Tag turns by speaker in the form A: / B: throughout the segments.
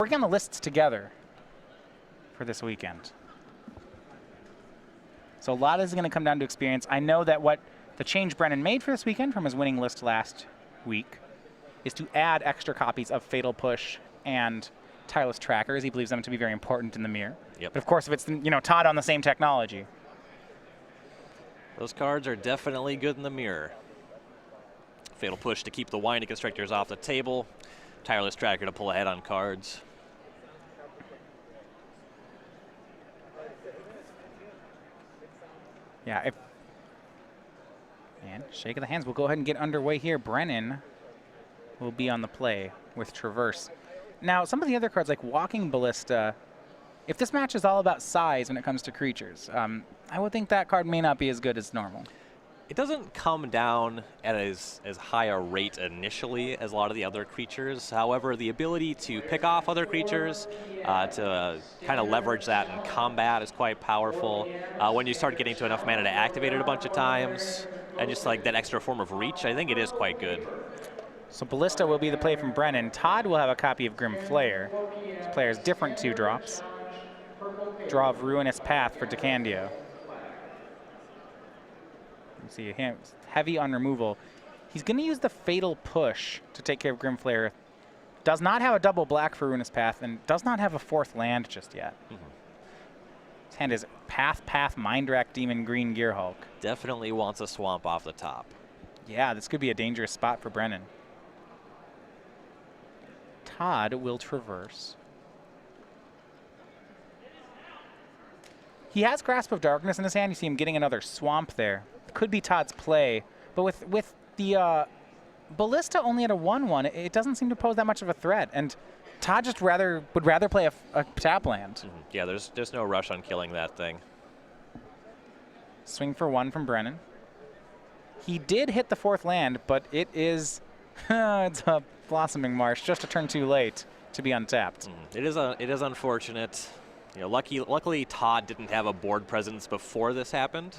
A: working on the lists together for this weekend. So a lot is going to come down to experience. I know that what the change Brennan made for this weekend from his winning list last week is to add extra copies of Fatal Push and Tireless Trackers. He believes them to be very important in the mirror.
B: Yep.
A: But of course, if it's Todd on the same technology.
B: Those cards are definitely good in the mirror. Fatal Push to keep the Winding Constrictors off the table. Tireless Tracker to pull ahead on cards.
A: Yeah. And shake of the hands. We'll go ahead and get underway here. Brennan will be on the play with Traverse. Now, some of the other cards like Walking Ballista, if this match is all about size when it comes to creatures, I would think that card may not be as good as normal.
B: It doesn't come down at as high a rate initially as a lot of the other creatures. However, the ability to pick off other creatures, to kind of leverage that in combat is quite powerful. When you start getting to enough mana to activate it a bunch of times, and just like that extra form of reach, I think it is quite good.
A: So Ballista will be the play from Brennan. Todd will have a copy of Grim Flayer. This player has different 2-drops. Draw of Ruinous Path for DeCandio. You see him heavy on removal. He's going to use the Fatal Push to take care of Grim Flayer. Does not have a double black for Ruinous Path and does not have a 4th land just yet. His hand is Path, Mindrak, Demon, Green, Gearhulk.
B: Definitely wants a swamp off the top.
A: Yeah, this could be a dangerous spot for Brennan. Todd will Traverse. He has Grasp of Darkness in his hand. You see him getting another swamp there. Could be Todd's play, but with the Ballista only at a 1/1, it doesn't seem to pose that much of a threat. And Todd just would rather play a tap land.
B: Yeah, there's no rush on killing that thing.
A: Swing for 1 from Brennan. He did hit the 4th land, but it is it's a Blossoming Marsh, just a turn too late to be untapped.
B: It is unfortunate. Luckily Todd didn't have a board presence before this happened.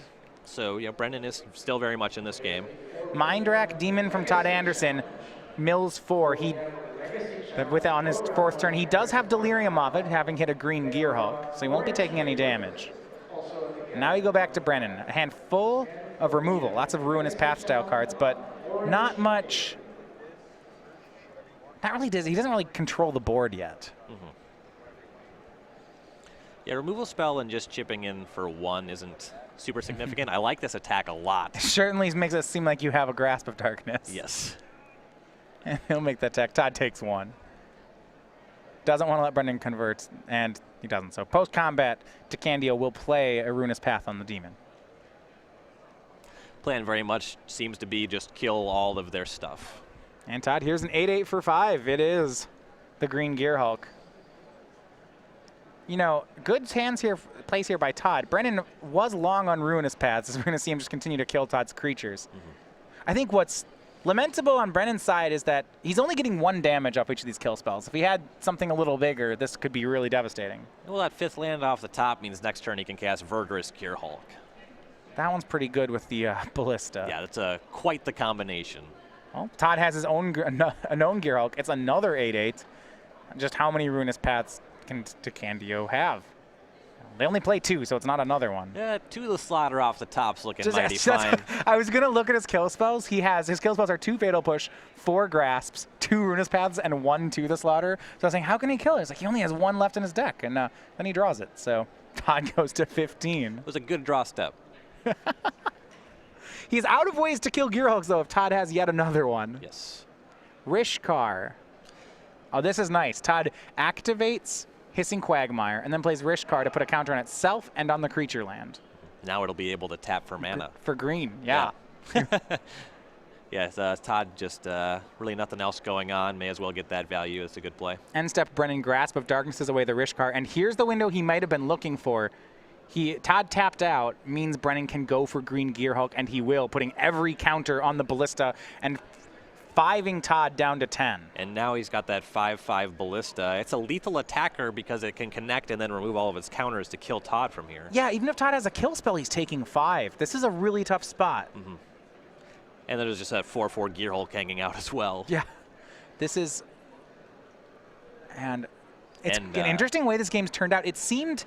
B: So, Brennan is still very much in this game.
A: Mindrak Demon from Todd Anderson, mills 4. On his 4th turn, he does have Delirium of it, having hit a green Gearhulk, so he won't be taking any damage. Now we go back to Brennan. A hand full of removal, lots of Ruinous Path style cards, but not much. Not really he doesn't really control the board yet.
B: Yeah, removal spell and just chipping in for 1 isn't super significant. I like this attack a lot.
A: It certainly makes it seem like you have a Grasp of Darkness.
B: Yes.
A: And he'll make that attack. Todd takes 1. Doesn't want to let Brennan convert, and he doesn't. So post-combat, DeCandio will play a Ruinous Path on the Demon.
B: Plan very much seems to be just kill all of their stuff.
A: And Todd, here's an 8/8 for 5. It is the green Gearhulk. Good plays here by Todd. Brennan was long on Ruinous Paths, as we're going to see him just continue to kill Todd's creatures. I think what's lamentable on Brennan's side is that he's only getting 1 damage off each of these kill spells. If he had something a little bigger, this could be really devastating.
B: Well, that 5th land off the top means next turn he can cast Verdurous Gearhulk.
A: That one's pretty good with the Ballista.
B: Yeah, that's quite the combination.
A: Well, Todd has his own a known Gearhulk. It's another 8/8. Just how many Ruinous Paths can DeCandio have? They only play 2, so it's not another one.
B: Yeah, 2 of the slaughter off the top's looking mighty fine.
A: I was going to look at his kill spells. His kill spells are 2 Fatal Push, 4 Grasps, 2 Ruinous Paths, and 1 to the slaughter. So I was saying, how can he kill it? It's like he only has 1 left in his deck, and then he draws it. So Todd goes to 15.
B: It was a good draw step.
A: He's out of ways to kill Gearhulks, though, if Todd has yet another one.
B: Yes.
A: Rishkar. Oh, this is nice. Todd activates Hissing Quagmire and then plays Rishkar to put a counter on itself and on the creature land.
B: Now it'll be able to tap for mana.
A: For green, yeah.
B: Yes, Todd just really nothing else going on. May as well get that value. It's a good play.
A: End step, Brennan Grasp of Darkness is away the Rishkar. And here's the window he might have been looking for. Todd tapped out, means Brennan can go for green Gearhulk, and he will, putting every counter on the Ballista and 5ing Todd down to 10.
B: And now he's got that 5/5 Ballista. It's a lethal attacker because it can connect and then remove all of its counters to kill Todd from here.
A: Yeah, even if Todd has a kill spell, he's taking 5. This is a really tough spot.
B: And there's just that 4/4 Gearhulk hanging out as well.
A: Yeah. This is... And It's an interesting way this game's turned out. It seemed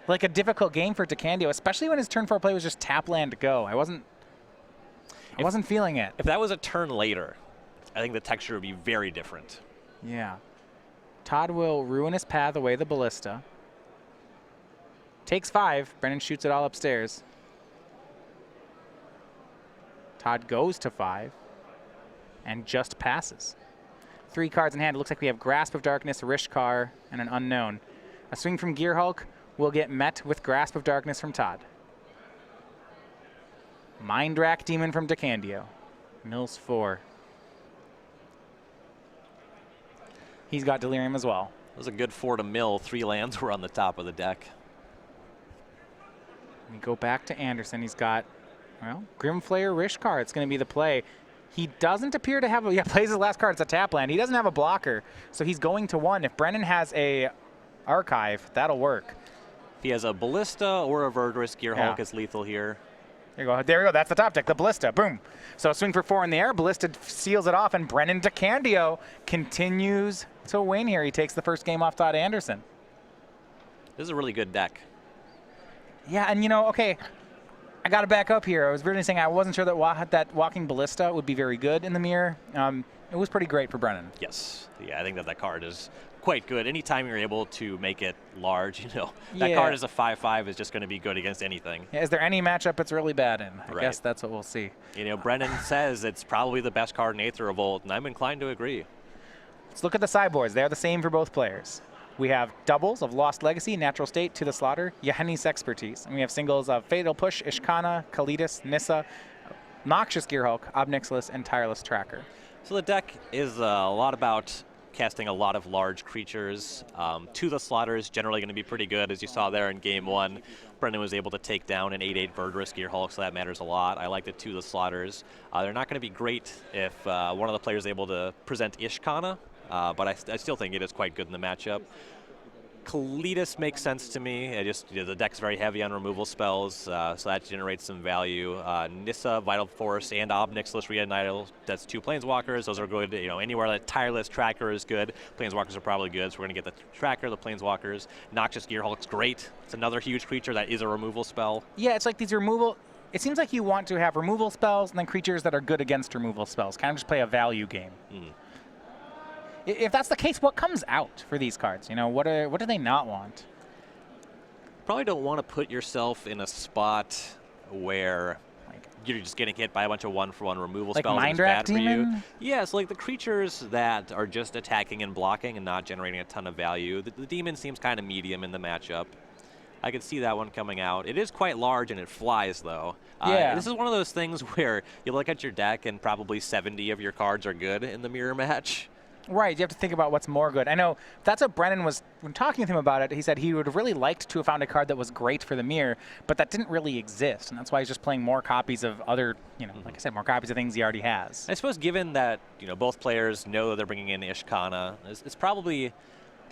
A: like a difficult game for DeCandio, especially when his turn 4 play was just tap land go. I wasn't feeling it.
B: If that was a turn later, I think the texture would be very different.
A: Yeah. Todd will ruin his path away the ballista. Takes 5. Brennan shoots it all upstairs. Todd goes to 5 and just passes. 3 cards in hand. It looks like we have Grasp of Darkness, Rishkar, and an Unknown. A swing from Gearhulk will get met with Grasp of Darkness from Todd. Mind Rack Demon from DeCandio. Mills 4. He's got Delirium as well.
B: It was a good 4 to mill. 3 lands were on the top of the deck.
A: We go back to Anderson. He's got, well, Grimflayer Rishkar. It's going to be the play. He doesn't appear to have a, plays his last card. It's a tap land. He doesn't have a blocker, so he's going to 1. If Brennan has a archive, that'll work.
B: If he has a Ballista or a Verdurous, Gearhulk is lethal here.
A: There you go. There we go. That's the top deck, the Ballista. Boom. So swing for 4 in the air. Ballista seals it off, and Brennan DeCandio continues to win here. He takes the first game off Todd Anderson.
B: This is a really good deck.
A: Yeah, and okay, I got to back up here. I was really saying I wasn't sure that that Walking Ballista would be very good in the mirror. It was pretty great for Brennan.
B: Yes. Yeah, I think that card is quite good. Anytime you're able to make it large, that card as a 5/5 is just going to be good against anything.
A: Yeah, is there any matchup it's really bad in? I guess that's what we'll see.
B: Brennan says it's probably the best card in Aether Revolt, and I'm inclined to agree.
A: Let's look at the sideboards. They're the same for both players. We have doubles of Lost Legacy, Natural State, To the Slaughter, Yeheni's Expertise. And we have singles of Fatal Push, Ishkana, Kalidas, Nissa, Noxious Gearhulk, Obnixilis, and Tireless Tracker.
B: So the deck is a lot about casting a lot of large creatures. To the Slaughter is generally going to be pretty good, as you saw there in Game 1. Brendan was able to take down an 8/8 Verdurous Gearhulk, so that matters a lot. I like the To the Slaughters. They're not going to be great if one of the players is able to present Ishkana, but I still think it is quite good in the matchup. Kalidas makes sense to me. The deck's very heavy on removal spells, so that generates some value. Nissa, Vital Force, and Obnixilis Reunite, that's 2 Planeswalkers. Those are good. Anywhere that Tireless Tracker is good, Planeswalkers are probably good, so we're going to get the Tracker, the Planeswalkers. Noxious Gearhulk's great. It's another huge creature that is a removal spell.
A: Yeah, it's like these removal... It seems like you want to have removal spells and then creatures that are good against removal spells. Kind of just play a value game. If that's the case, what comes out for these cards? What do they not want?
B: Probably don't want to put yourself in a spot where you're just getting hit by a bunch of 1-for-1 removal spells.
A: Mind Rack Demon?
B: For you. Yeah, so the creatures that are just attacking and blocking and not generating a ton of value. The Demon seems kind of medium in the matchup. I could see that one coming out. It is quite large and it flies, though. This is one of those things where you look at your deck and probably 70 of your cards are good in the mirror match.
A: Right, you have to think about what's more good. I know that's what Brennan was, when talking with him about it, he said he would have really liked to have found a card that was great for the mirror, but that didn't really exist, and that's why he's just playing more copies of other, like I said, more copies of things he already has.
B: I suppose given that, both players know that they're bringing in Ishkana, it's probably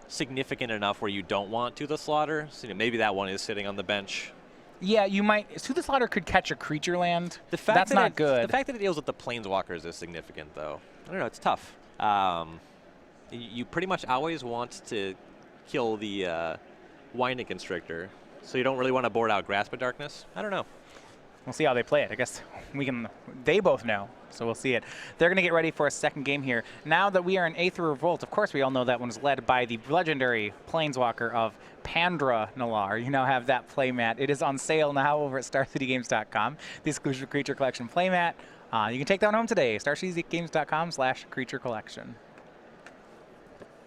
B: significant enough where you don't want To the Slaughter, so maybe that one is sitting on the bench.
A: Yeah, you might. To the Slaughter could catch a creature land. That's not good.
B: The fact that it deals with the Planeswalkers is significant, though. I don't know, it's tough. You pretty much always want to kill the Winding Constrictor, so you don't really want to board out Grasp of Darkness. I don't know.
A: We'll see how they play it. I guess they both know, so we'll see it. They're going to get ready for a second game here. Now that we are in Aether Revolt, of course we all know that one is led by the legendary Planeswalker of Pandra Nalar. You now have that playmat. It is on sale now over at StarCityGames.com, the exclusive Creature Collection playmat. You can take that one home today, StarCityGames.com/Creature Collection.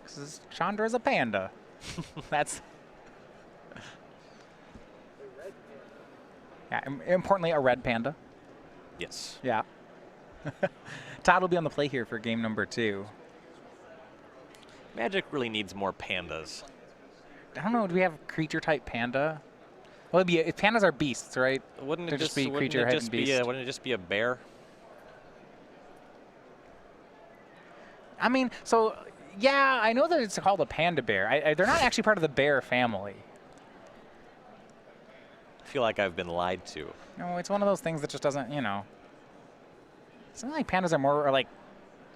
A: Because Chandra's a panda. That's... Yeah, importantly, a red panda.
B: Yes.
A: Yeah. Todd will be on the play here for game number 2.
B: Magic really needs more pandas.
A: I don't know. Do we have creature type panda? Well, pandas are beasts, right?
B: Wouldn't it
A: just be creature and beast?
B: Wouldn't it just be a bear?
A: I mean, so yeah, I know that it's called a panda bear. They're not actually part of the bear family.
B: I feel like I've been lied to.
A: No, it's one of those things that just doesn't, It's not like pandas are more, or like,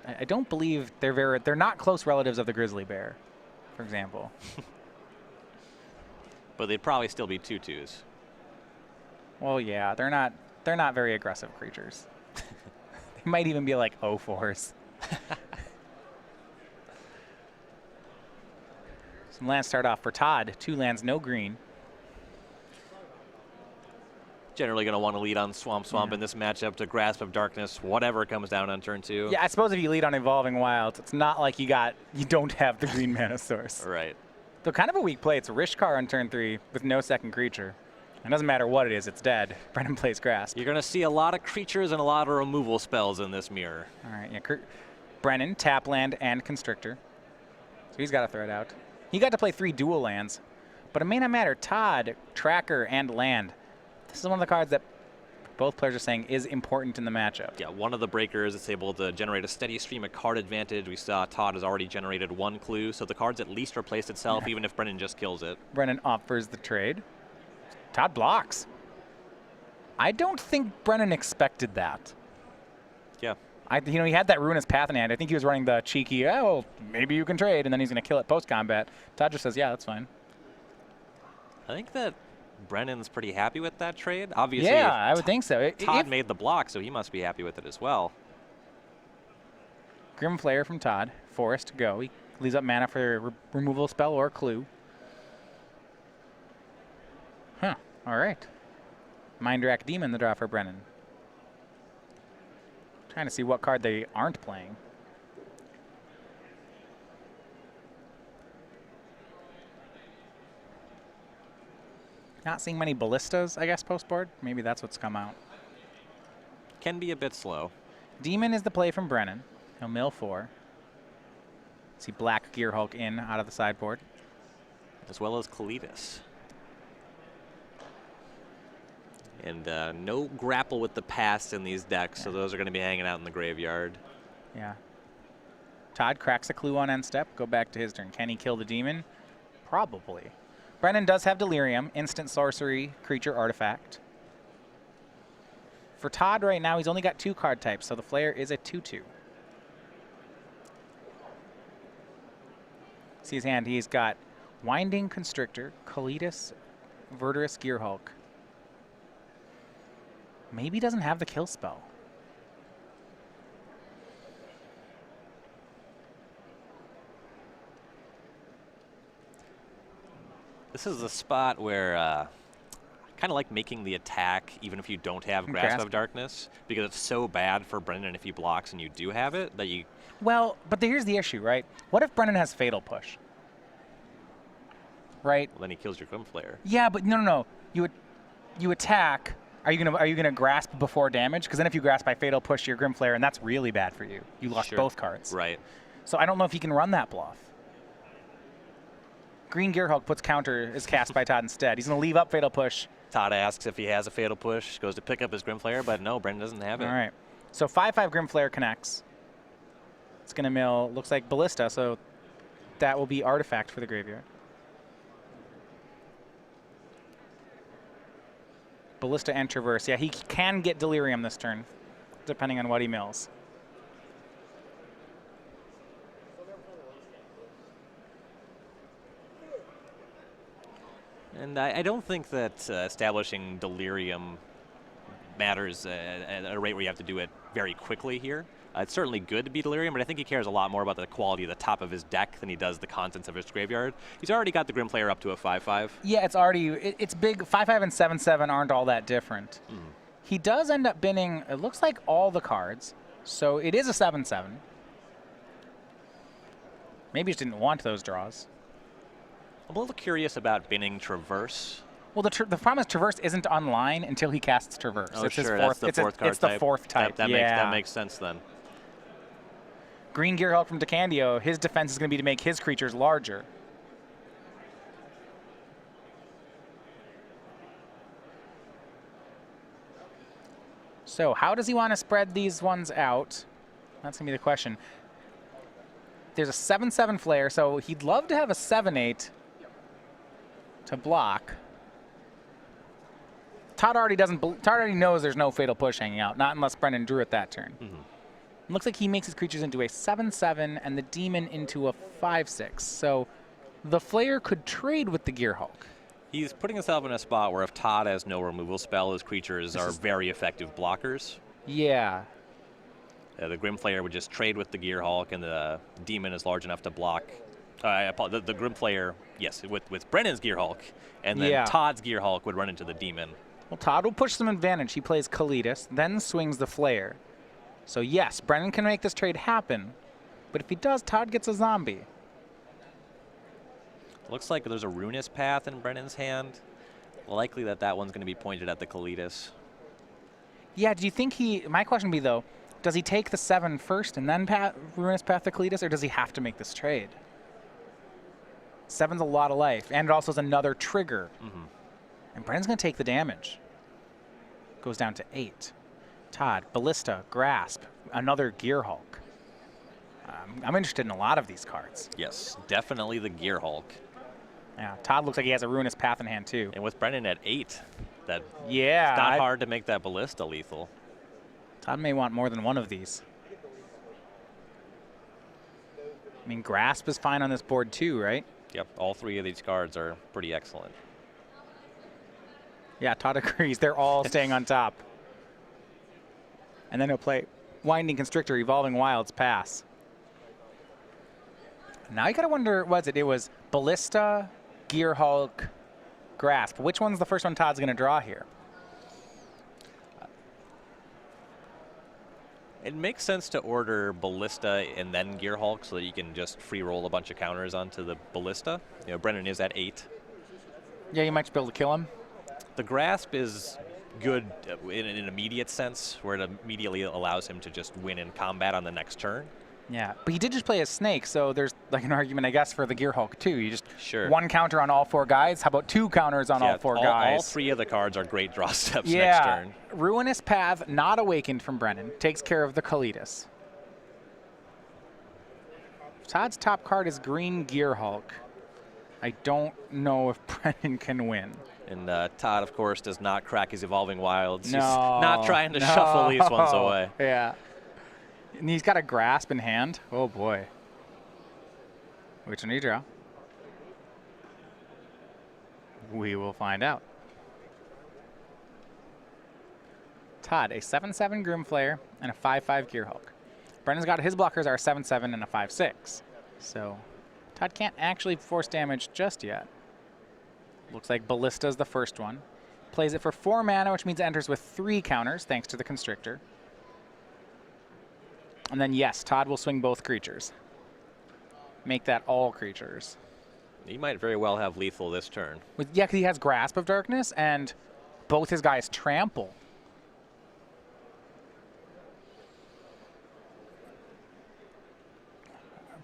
A: I don't believe they're not close relatives of the grizzly bear. for example.
B: But they'd probably still be 2/2s.
A: Well, yeah, they're not very aggressive creatures. They might even be like 0/4s. Some lands start off for Todd. 2 lands, no green.
B: Generally going to want to lead on Swamp in this matchup to Grasp of Darkness, whatever comes down on turn 2.
A: Yeah, I suppose if you lead on Evolving Wilds, it's not like you don't have the green mana source.
B: Right.
A: Though kind of a weak play. It's Rishkar on turn 3 with no second creature. It doesn't matter what it is, it's dead. Brennan plays Grasp.
B: You're going to see a lot of creatures and a lot of removal spells in this mirror.
A: All right, yeah. Brennan, tap land and Constrictor. So he's got to throw it out. He got to play 3 dual lands, but it may not matter. Todd, Tracker, and land. This is one of the cards that both players are saying is important in the matchup.
B: Yeah, one of the breakers is able to generate a steady stream of card advantage. We saw Todd has already generated 1 clue, so the card's at least replaced itself, even if Brennan just kills it.
A: Brennan offers the trade. Todd blocks. I don't think Brennan expected that.
B: Yeah.
A: He had that Ruinous Path in hand. I think he was running the cheeky, oh, well, maybe you can trade, and then he's going to kill it post-combat. Todd just says, yeah, that's fine.
B: I think that Brennan's pretty happy with that trade. Obviously,
A: yeah, I would think so.
B: Todd made the block, so he must be happy with it as well.
A: Grim Flare from Todd. Forest to go. He leaves up mana for a removal spell or clue. Huh. All right. Mindrak Demon, the draw for Brennan. Trying to see what card they aren't playing. Not seeing many ballistas, I guess, post-board. Maybe that's what's come out.
B: Can be a bit slow.
A: Demon is the play from Brennan. He'll mill 4. See Black Gearhulk in out of the sideboard.
B: As well as Kalitas. And no grapple with the past in these decks, so those are going to be hanging out in the graveyard.
A: Yeah. Todd cracks a clue on end step. Go back to his turn. Can he kill the demon? Probably. Brennan does have Delirium, instant sorcery, creature, artifact. For Todd right now, he's only got 2 card types, so the Flare is a 2/2. See his hand. He's got Winding Constrictor, Kalitas, Verdurous Gearhulk. Maybe he doesn't have the kill spell.
B: This is the spot where kind of like making the attack even if you don't have Grasp of Darkness, because it's so bad for Brennan if he blocks and you do have it that you...
A: Well, but here's the issue, right? What if Brennan has Fatal Push? Right?
B: Well, then he kills your Grim Flare.
A: Yeah, but no. You attack. Are you gonna grasp before damage? Because then if you grasp by Fatal Push your Grim Flare, and that's really bad for you. You lost both cards.
B: Right.
A: So I don't know if he can run that bluff. Green Gearhulk puts counter is cast by Todd instead. He's gonna leave up Fatal Push.
B: Todd asks if he has a Fatal Push, goes to pick up his Grim Flare, but no, Brennan doesn't have it.
A: All right. So 5/5 Grim Flare connects. It's gonna mill. Looks like Ballista. So that will be artifact for the graveyard. Ballista and Traverse. Yeah, he can get Delirium this turn, depending on what he mills.
B: And I don't think that establishing Delirium matters at a rate where you have to do it very quickly here. It's certainly good to be Delirium, but I think he cares a lot more about the quality of the top of his deck than he does the contents of his graveyard. He's already got the Grim Flare up to a 5/5.
A: Yeah, it's big. 5/5 and 7/7 aren't all that different. He does end up binning, it looks like, all the cards, so it is a 7/7. Maybe he just didn't want those draws.
B: I'm a little curious about binning Traverse.
A: Well, the problem is Traverse isn't online until he casts Traverse.
B: Oh,
A: it's
B: sure,
A: his fourth,
B: that's the fourth card
A: it's
B: type.
A: the fourth type.
B: That makes sense then.
A: Green Gearhulk from DeCandio, his defense is going to be to make his creatures larger. So how does he want to spread these ones out? That's going to be the question. There's a 7/7 Flare, so he'd love to have a 7/8 to block. Todd already knows there's no Fatal Push hanging out, not unless Brennan drew it that turn. Looks like he makes his creatures into a 7/7 and the demon into a 5/6. So the Flayer could trade with the Gearhulk.
B: He's putting himself in a spot where if Todd has no removal spell, his creatures are very effective blockers.
A: Yeah.
B: The Grim Flayer would just trade with the Gearhulk, and the Demon is large enough to block. The Grim Flayer, yes, with Brennan's Gearhulk, and then Todd's Gearhulk would run into the Demon.
A: Well, Todd will push some advantage. He plays Kalitas, then swings the Flayer. So yes, Brennan can make this trade happen, but if he does, Todd gets a zombie.
B: Looks like there's a Ruinous Path in Brennan's hand. Likely that one's going to be pointed at the Kalitas.
A: Yeah, do you think my question would be though, does he take the 7 first and then Ruinous Path to Kalitas, or does he have to make this trade? 7's a lot of life, and it also is another trigger. And Brennan's going to take the damage. Goes down to 8. Todd, Ballista, Grasp, another Gearhulk. I'm interested in a lot of these cards.
B: Yes, definitely the Gearhulk.
A: Yeah, Todd looks like he has a Ruinous Path in hand too.
B: And with Brennan at 8, it's
A: not
B: hard to make that Ballista lethal.
A: Todd may want more than one of these. I mean, Grasp is fine on this board too, right?
B: Yep, all 3 of these cards are pretty excellent.
A: Yeah, Todd agrees. They're all staying on top. And then he'll play Winding Constrictor, Evolving Wilds, pass. Now you gotta wonder, it was Ballista, Gearhulk, Grasp. Which one's the first one Todd's gonna draw here?
B: It makes sense to order Ballista and then Gearhulk so that you can just free roll a bunch of counters onto the Ballista. You know, Brennan is at 8.
A: Yeah, you might just be able to kill him.
B: The Grasp is good in an immediate sense, where it immediately allows him to just win in combat on the next turn.
A: Yeah, but he did just play a Snake, so there's like an argument, I guess, for the Gearhulk too. You just 1 counter on all 4 guys. How about 2 counters on all 4 guys?
B: All 3 of the cards are great draw steps next turn.
A: Ruinous Path, not awakened from Brennan, takes care of the Kalitas. Todd's top card is green Gearhulk. I don't know if Brennan can win.
B: And Todd, of course, does not crack his Evolving Wilds.
A: No,
B: he's not trying to shuffle these ones away.
A: Yeah. And he's got a Grasp in hand. Oh, boy. Which one do you draw? We will find out. Todd, a 7/7 Grim Flayer and a 5/5 Gearhulk. Brennan's got his blockers are a 7/7 and a 5/6. So Todd can't actually force damage just yet. Looks like Ballista's the first one. Plays it for 4 mana, which means it enters with 3 counters, thanks to the Constrictor. And then, yes, Todd will swing both creatures. Make that all creatures.
B: He might very well have lethal this turn.
A: Yeah, because he has Grasp of Darkness, and both his guys trample.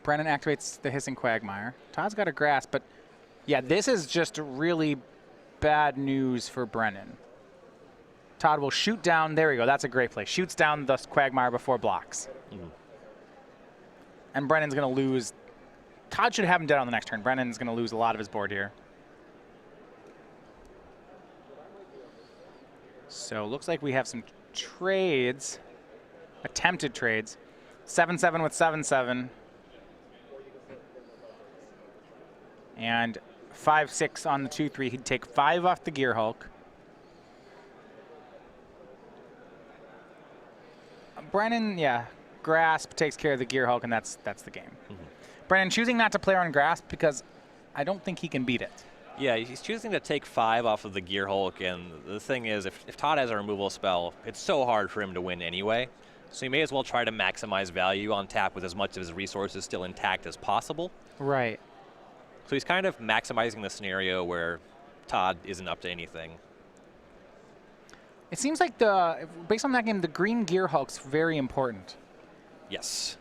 A: Brennan activates the Hissing Quagmire. Todd's got a Grasp, but yeah, this is just really bad news for Brennan. Todd will shoot down. There we go. That's a great play. Shoots down the Quagmire before blocks. And Brennan's going to lose. Todd should have him dead on the next turn. Brennan's going to lose a lot of his board here. So looks like we have some trades, attempted trades. 7/7 with 7/7. And 5/6 on the 2/3. He'd take 5 off the Gearhulk. Brennan, yeah, Grasp takes care of the Gearhulk, and that's the game. Brennan choosing not to play on Grasp because I don't think he can beat it.
B: Yeah, he's choosing to take 5 off of the Gearhulk, and the thing is, if Todd has a removal spell, it's so hard for him to win anyway. So he may as well try to maximize value on tap with as much of his resources still intact as possible.
A: Right.
B: So he's kind of maximizing the scenario where Todd isn't up to anything.
A: It seems like based on that game, the green Gearhulk's very important.
B: Yes.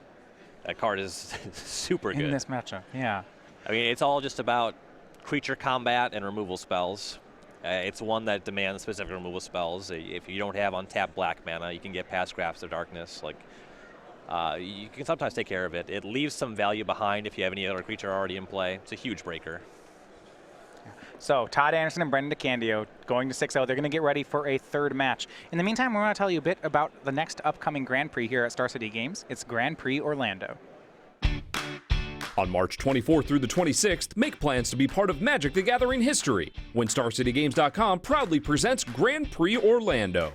B: That card is super good.
A: In this matchup, yeah.
B: I mean, it's all just about creature combat and removal spells. It's one that demands specific removal spells. If you don't have untapped black mana, you can get past Grasp of Darkness. You can sometimes take care of it. It leaves some value behind if you have any other creature already in play. It's a huge breaker.
A: So Todd Anderson and Brennan DeCandio going to 6-0. They're going to get ready for a 3rd match. In the meantime, we're going to tell you a bit about the next upcoming Grand Prix here at Star City Games. It's Grand Prix Orlando.
C: On March 24th through the 26th, make plans to be part of Magic the Gathering history when StarCityGames.com proudly presents Grand Prix Orlando.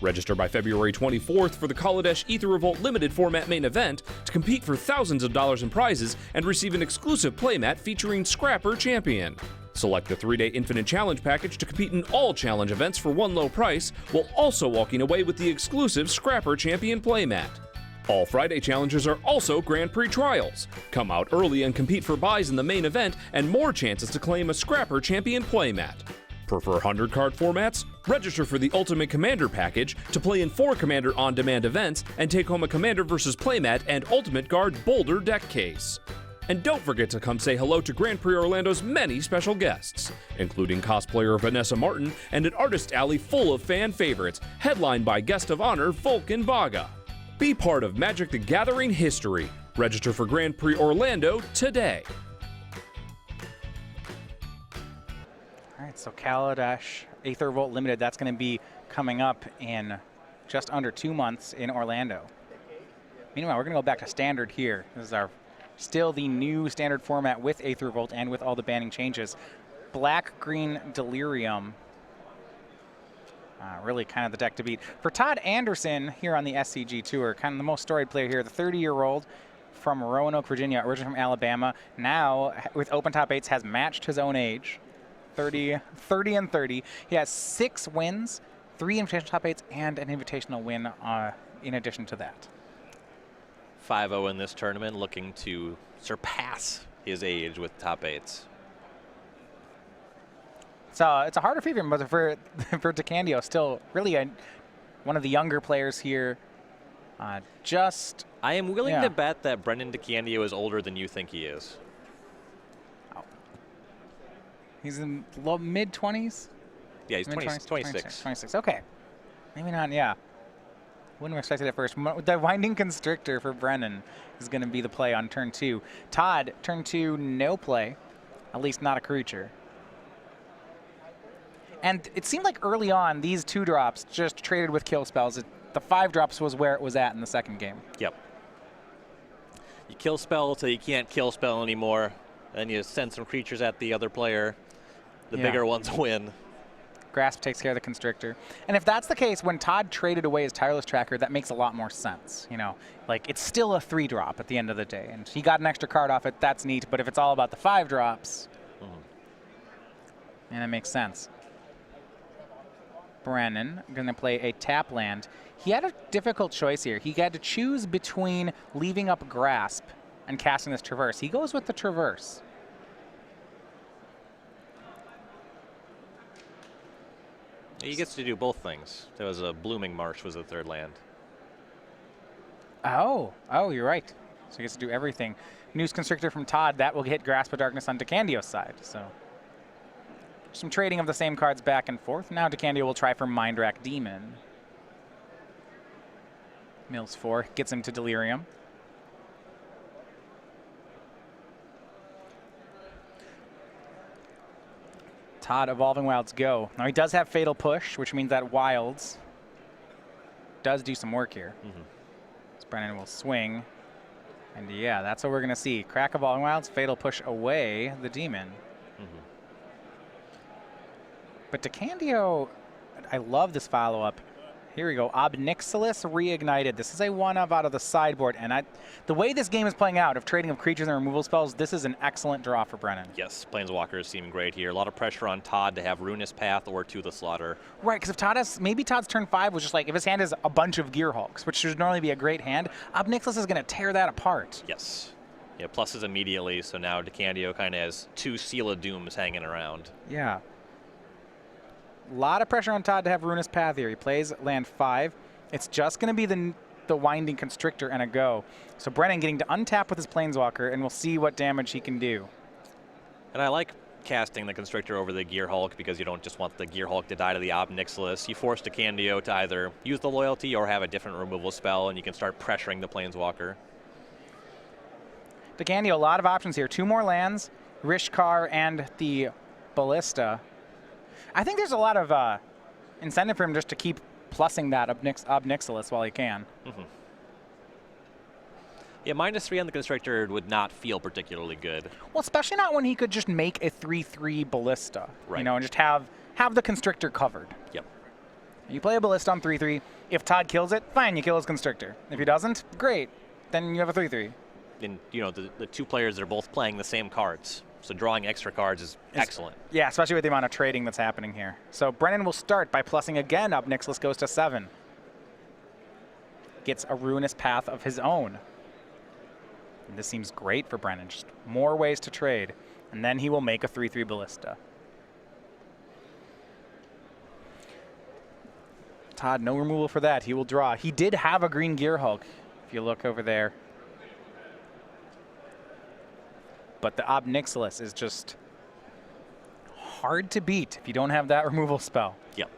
C: Register by February 24th for the Kaladesh Aether Revolt limited format main event to compete for thousands of dollars in prizes and receive an exclusive playmat featuring Scrapper Champion. Select the 3-day Infinite Challenge package to compete in all challenge events for one low price, while also walking away with the exclusive Scrapper Champion playmat. All Friday challenges are also Grand Prix trials. Come out early and compete for buys in the main event and more chances to claim a Scrapper Champion playmat. Prefer 100-card formats? Register for the Ultimate Commander package to play in 4 Commander on-demand events and take home a Commander vs. Playmat and Ultimate Guard Boulder deck case. And don't forget to come say hello to Grand Prix Orlando's many special guests, including cosplayer Vanessa Martin and an artist alley full of fan favorites, headlined by guest of honor Vulcan Vaga. Be part of Magic the Gathering history. Register for Grand Prix Orlando today.
A: All right, so Kaladesh Aether Revolt Limited, that's going to be coming up in just under 2 months in Orlando. Meanwhile, we're going to go back to Standard here. This is our still the new Standard format with Aether Revolt and with all the banning changes. Black-green Delirium. Really kind of the deck to beat. For Todd Anderson here on the SCG Tour, kind of the most storied player here, the 30-year-old from Roanoke, Virginia, originally from Alabama. Now, with open top 8s, has matched his own age. 30 and 30. He has 6 wins, 3 invitational top 8s, and an invitational win in addition to that.
B: 5-0 in this tournament, looking to surpass his age with top 8s.
A: So it's a harder feat for him, but for DeCandio, still really one of the younger players here. I
B: am willing to bet that Brennan DeCandio is older than you think he is.
A: Oh. He's in low mid-20s?
B: Yeah, he's 26.
A: 26, okay. Maybe not, yeah. Wouldn't have expected it at first. The Winding Constrictor for Brennan is going to be the play on turn 2. Todd, turn 2, no play. At least not a creature. And it seemed like early on, these 2-drops just traded with kill spells. The 5-drops was where it was at in the second game.
B: Yep. You kill spell till you can't kill spell anymore. Then you send some creatures at the other player. The bigger ones win.
A: Grasp takes care of the Constrictor. And if that's the case, when Todd traded away his Tireless Tracker, that makes a lot more sense. You know, like it's still a 3-drop at the end of the day. And he got an extra card off it, that's neat. But if it's all about the 5-drops, and it makes sense. Brennan going to play a tap land. He had a difficult choice here. He had to choose between leaving up Grasp and casting this Traverse. He goes with the Traverse.
B: He gets to do both things. There was a Blooming Marsh was the 3rd land.
A: Oh, you're right. So he gets to do everything. Noose Constrictor from Todd, that will hit Grasp of Darkness on DeCandio's side. So some trading of the same cards back and forth. Now DeCandio will try for Mind Rack Demon. Mills 4 gets him to Delirium. Todd, Evolving Wilds, go. Now he does have Fatal Push, which means that Wilds does do some work here. So Brennan will swing. And yeah, that's what we're going to see. Crack Evolving Wilds, Fatal Push away the Demon. But DeCandio, I love this follow-up. Here we go. Obnixilis Reignited. This is a 1-of out of the sideboard. And the way this game is playing out, of trading of creatures and removal spells, this is an excellent draw for Brennan.
B: Yes, Planeswalkers seem great here. A lot of pressure on Todd to have Ruinous Path or To the Slaughter.
A: Right, because if Todd has, maybe Todd's turn 5 was just like, if his hand has a bunch of Gear Hulks, which should normally be a great hand, Obnixilis is going to tear that apart.
B: Yes. Yeah, pluses immediately, so now DeCandio kind of has 2 Seal of Dooms hanging around.
A: Yeah. A lot of pressure on Todd to have Ruinous Path here. He plays land 5. It's just going to be the Winding Constrictor and a go. So Brennan getting to untap with his Planeswalker, and we'll see what damage he can do.
B: And I like casting the Constrictor over the Gear Hulk because you don't just want the Gear Hulk to die to the Obnixilis. You force DeCandio to either use the Loyalty or have a different removal spell, and you can start pressuring the Planeswalker.
A: DeCandio, a lot of options here. 2 more lands, Rishkar and the Ballista. I think there's a lot of incentive for him just to keep plussing that Obnixilis while he can.
B: Yeah, -3 on the Constrictor would not feel particularly good.
A: Well, especially not when he could just make a 3/3 Ballista,
B: Right.
A: you know, and just have the Constrictor covered.
B: Yep.
A: You play a Ballista on 3/3. If Todd kills it, fine, you kill his Constrictor. If he doesn't, great. Then you have a 3/3.
B: And, you know, the two players are both playing the same cards. So drawing extra cards is excellent.
A: Yeah, especially with the amount of trading that's happening here. So Brennan will start by plussing again. Up Nicholas goes to 7. Gets a Ruinous Path of his own. And this seems great for Brennan. Just more ways to trade. And then he will make a 3/3 Ballista. Todd, no removal for that. He will draw. He did have a green Gear Hulk, if you look over there. But the Ob Nixilis is just hard to beat if you don't have that removal spell.
B: Yep.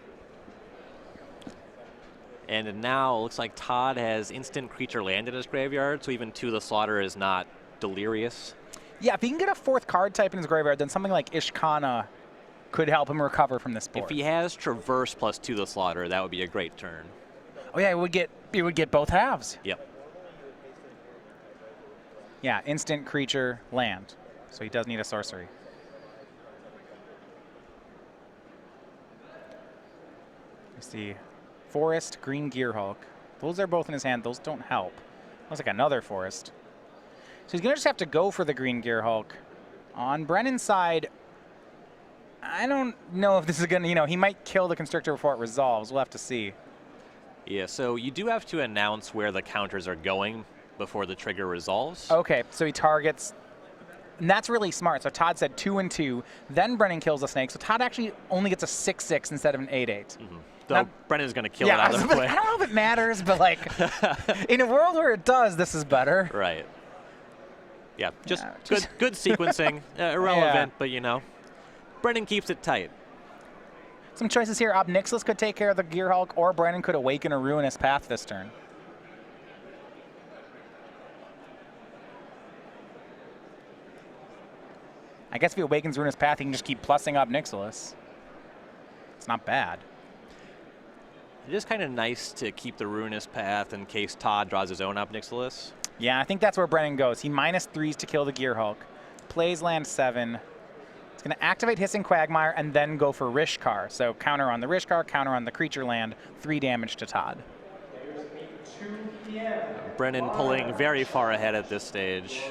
B: And now it looks like Todd has instant creature land in his graveyard, so even To the Slaughter is not delirious.
A: Yeah, if he can get a 4th card type in his graveyard, then something like Ishkana could help him recover from this board.
B: If he has Traverse plus To the Slaughter, that would be a great turn.
A: Oh yeah, it would get both halves.
B: Yep.
A: Yeah, instant creature land. So he does need a sorcery. Let's see. Forest, green Gear Hulk. Those are both in his hand. Those don't help. Looks like another forest. So he's going to just have to go for the green Gear Hulk. On Brennan's side, I don't know if this is going to, you know, he might kill the Constrictor before it resolves. We'll have to see.
B: Yeah, so you do have to announce where the counters are going before the trigger resolves.
A: Okay, so he targets, and that's really smart. So Todd said 2 and 2, then Brennan kills the snake. So Todd actually only gets a 6/6 instead of an 8/8.
B: Mm-hmm. Though Brennan's going to kill it
A: Yeah,
B: either way.
A: I don't know if it matters, but like in a world where it does, this is better.
B: Right. Yeah, just
A: Yeah,
B: good sequencing. Irrelevant, but you know, Brennan keeps it tight.
A: Some choices here. Ob Nixilis could take care of the Gear Hulk, or Brennan could awaken a Ruinous Path this turn. I guess if he awakens Ruinous Path, he can just keep plussing Ob Nixilis. It's not bad.
B: It is kind of nice to keep the Ruinous Path in case Todd draws his own Ob Nixilis.
A: Yeah, I think that's where Brennan goes. He -3s to kill the Gear Hulk. Plays land 7. It's going to activate Hissing Quagmire and then go for Rishkar. So counter on the Rishkar, counter on the creature land, 3 damage to Todd.
B: Brennan pulling very far ahead at this stage.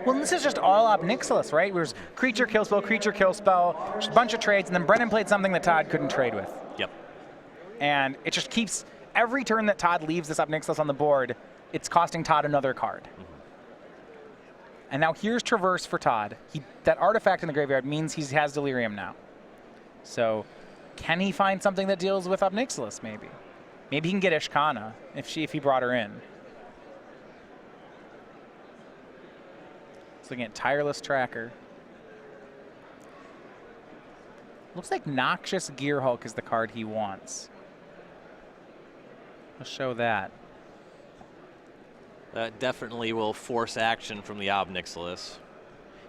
A: Well, this is just all Ob Nixilis, right? Where's creature kill spell, just a bunch of trades, and then Brennan played something that Todd couldn't trade with.
B: Yep.
A: And it just keeps, every turn that Todd leaves this Ob Nixilis on the board, it's costing Todd another card. Mm-hmm. And now here's Traverse for Todd. That artifact in the graveyard means he has Delirium now. So can he find something that deals with Ob Nixilis, maybe? Maybe he can get Ishkana if he brought her in. Looking at Tireless Tracker. Looks like Noxious Gear Hulk is the card he wants. I'll show that.
B: That definitely will force action from the Ob Nixilis.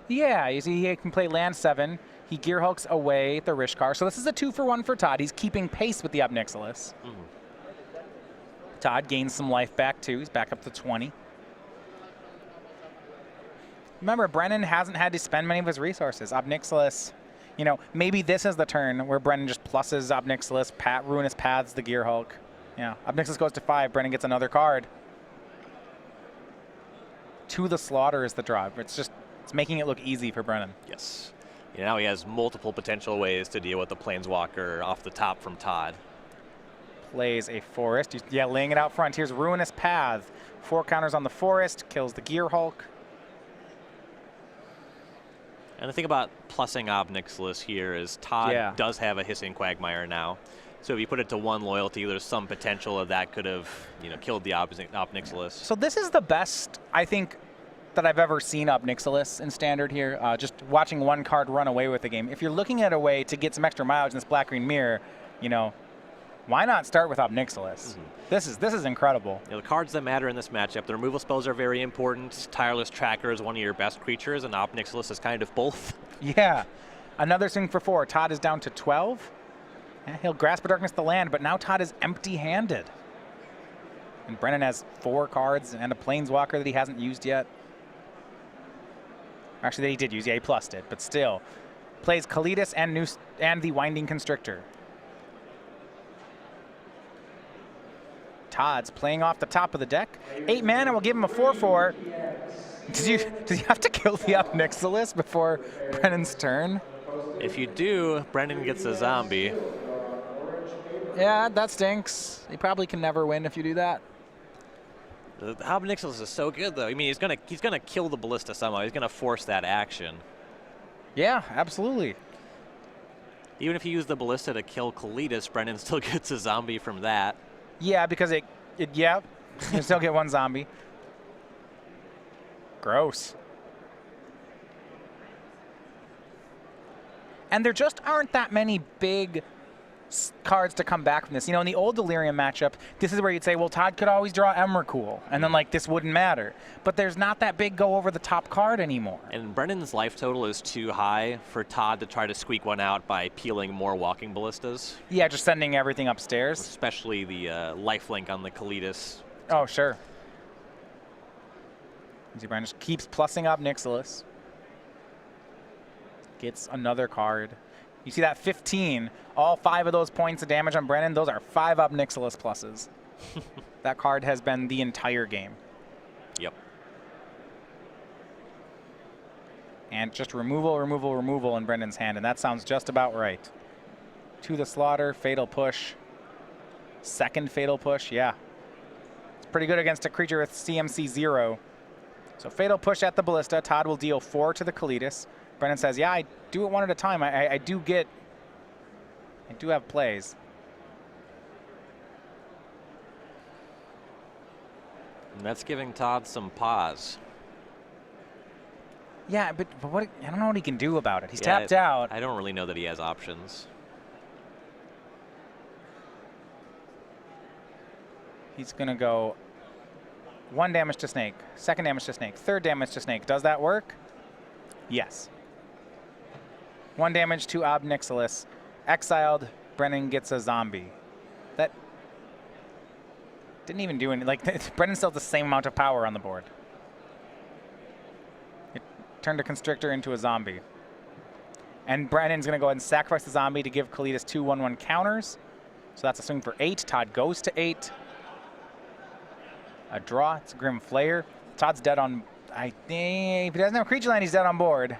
A: Yeah, you see he can play land 7. He Gear Hulks away the Rishkar. So this is a 2-for-1 for Todd. He's keeping pace with the Ob Nixilis. Mm-hmm. Todd gains some life back too. He's back up to 20. Remember, Brennan hasn't had to spend many of his resources. Ob Nixilis, you know, maybe this is the turn where Brennan just pluses Ob Nixilis, Ruinous Paths the Gear Hulk. Yeah, Ob Nixilis goes to 5, Brennan gets another card. To the Slaughter is the draw. It's making it look easy for Brennan.
B: Yes. Yeah, now he has multiple potential ways to deal with the Planeswalker off the top from Todd.
A: Plays a Forest. Yeah, laying it out front. Here's Ruinous Path. 4 counters on the Forest, kills the Gear Hulk.
B: And the thing about plussing Ob Nixilis here is Todd does have a Hissing Quagmire now. So if you put it to 1 loyalty, there's some potential of that could have, you know, killed the Ob Nixilis.
A: So this is the best, I think, that I've ever seen Ob Nixilis in Standard here. Just watching 1 card run away with the game. If you're looking at a way to get some extra mileage in this black-green mirror, you know, why not start with Ob Nixilis? Mm-hmm. This is incredible.
B: You know, the cards that matter in this matchup, the removal spells are very important. Tireless Tracker is one of your best creatures, and Ob Nixilis is kind of both.
A: Yeah. Another swing for 4. Todd is down to 12. Yeah, he'll Grasp of Darkness the land, but now Todd is empty-handed. And Brennan has 4 cards and a Planeswalker that he hasn't used yet. Actually, that he did use. Yeah, he plussed it, but still. Plays Kalitas and the Winding Constrictor. Todd's playing off the top of the deck. 8 mana will give him a 4/4. Does he have to kill the Up Nixilis before Brennan's turn?
B: If you do, Brennan gets a zombie.
A: Yeah, that stinks. He probably can never win if you do that.
B: The Ob Nixilis is so good, though. I mean, he's gonna kill the Ballista somehow. He's gonna force that action.
A: Yeah, absolutely.
B: Even if you use the Ballista to kill Kalitas, Brennan still gets a zombie from that.
A: Yeah, because yeah, you still get 1 zombie. Gross. And there just aren't that many big cards to come back from this. You know, in the old Delirium matchup, this is where you'd say, well, Todd could always draw Emrakul, and then, like, this wouldn't matter. But there's not that big go-over-the-top card anymore.
B: And Brennan's life total is too high for Todd to try to squeak one out by peeling more Walking Ballistas.
A: Yeah, just sending everything upstairs.
B: Especially the lifelink on the Kalitas.
A: Oh, sure. See, Brennan just keeps plussing up Nixilis. Gets another card. You see that 15, all 5 of those points of damage on Brennan, those are 5 Up Nixilis pluses. That card has been the entire game.
B: Yep.
A: And just removal in Brennan's hand, and that sounds just about right. To the slaughter, fatal push. Second fatal push, yeah. It's pretty good against a creature with CMC 0. So fatal push at the Ballista. Todd will deal 4 to the Kalitas. Brennan says, yeah, I do it 1 at a time. I do have plays.
B: And that's giving Todd some pause.
A: Yeah, but what? I don't know what he can do about it. He's tapped out.
B: I don't really know that he has options.
A: He's going to go 1 damage to Snake, 2nd damage to Snake, 3rd damage to Snake. Does that work? Yes. 1 damage to Ob Nixilis. Exiled, Brennan gets a zombie. That didn't even do anything. Like, Brennan still has the same amount of power on the board. It turned a Constrictor into a zombie. And Brennan's going to go ahead and sacrifice the zombie to give Kalitas 2 1/1 counters. So that's a swing for 8. Todd goes to 8. A draw. It's a Grim Flayer. Todd's dead on... I think if he doesn't have a creature land, he's dead on board.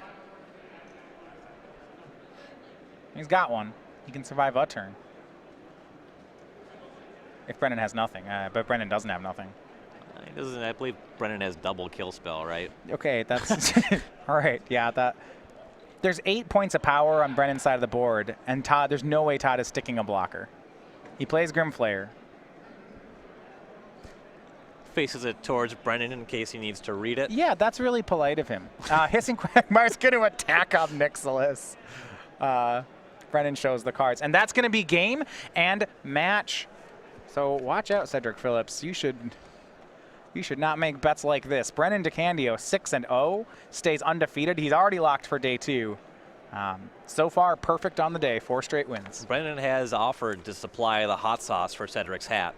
A: He's got one. He can survive a turn. If Brennan has nothing. But Brennan doesn't have nothing.
B: He doesn't. I believe Brennan has double kill spell, right?
A: Okay, that's... all right, yeah. There's 8 points of power on Brennan's side of the board, and Todd, there's no way Todd is sticking a blocker. He plays Grim Flayer.
B: Faces it towards Brennan in case he needs to read it.
A: Yeah, that's really polite of him. Hissing Quagmire's going to attack on Nixilis. Brennan shows the cards. And that's going to be game and match. So watch out, Cedric Phillips. You should not make bets like this. Brennan DeCandio, 6-0, stays undefeated. He's already locked for day 2. So far, perfect on the day, 4 straight wins.
B: Brennan has offered to supply the hot sauce for Cedric's hat.